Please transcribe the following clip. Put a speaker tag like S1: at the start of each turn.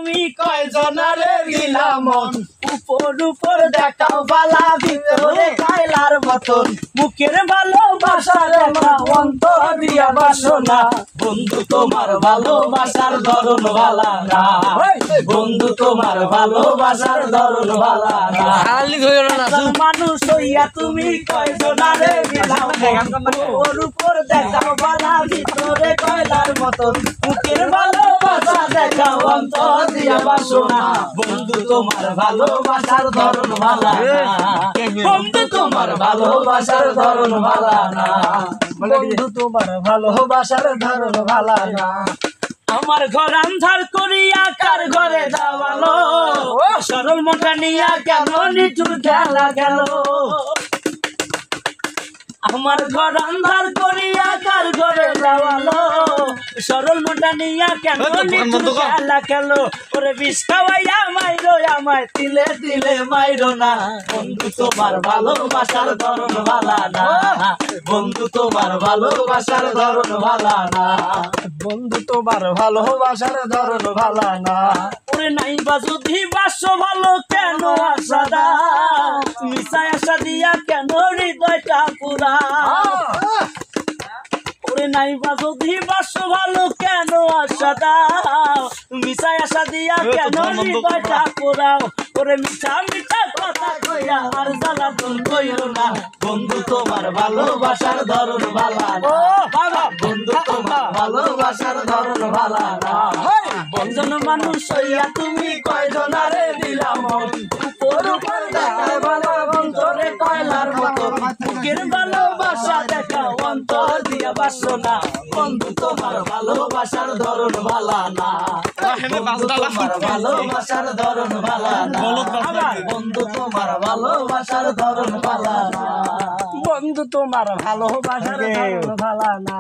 S1: তুমি কয়জনারে দিলা মন উপর উপর দেখাও বালা ভিতরে কায়লার মতন মুখের ভালোবাসার রেখা অন্তর দিয়া বাসনা বন্ধু তোমার ভালোবাসার ধরন ভালা না বন্ধু তোমার ভালোবাসার ধরন ভালা না মানুষ হইয়া তুমি কয়জনারে দিলা উপর উপর দেখাও বালা ভিতরে কায়লার মতন মুখের ভালোবাসা দেখাও অন্তর দিয়া বাসনা বন্ধু তোমার ভালোবাসার ধরন ভালা না বন্ধু তোমার ভালোবাসার ধরন ভালা না বন্ধু তোমার ভালোবাসার ধরন ভালা না আমার ঘর আন্ধার করিয়া কার ঘরে যাওয়ালো সরল মোটা নিয়া কেন নিচুর খেলা গেল আমার ঘর আন্ধার করিয়া কার ঘরে যাওয়ালো সরল মোটা নিয়া কেন নিচুর খেলা খেলো ওরে বিষ খাওয়াইয়া মাইরো আমায় তিলে তিলে মাইরো না বন্ধু তোমার ভালোবাসার ধরন ভালা না বন্ধু তোমার ভালোবাসার ধরন ভালা না বন্ধু তোমার ভালোবাসার ধরন ভালা না ওরে নাই বা যদি বাসো ভালো কেন আশা দা মিশাই আশা দিয়া কেন হৃদয়টা পুরা ওরে নাই বা যদি বাসো ভালো কেন আশা দাও মিশাই আশা দিয়া কেন হৃদয়টা পুরাও ওরে মিঠা মিঠা কথা কইয়া আর জ্বালাতন কইও না বন্ধু তোমার ভালোবাসার ধরন ভালা না বন্ধু তোমার ভালোবাসার ধরন ভালা না বন্ধন মানুষ হইয়া তুমি কয়জনারে দিলা মন উপর উপর দেখায় ভালো অন্তরে কয়লার মতন মুখের ভালোবাসা দেখা অন্তর দিয়া বাসনা বন্ধু তোমার ভালোবাসার ধরন ভালা না তোমার ভালোবাসার ধরন ভালা না বন্ধু তোমার ভালোবাসার ধরন ভালা না বন্ধু তোমার ভালোবাসার ধরন ভালা না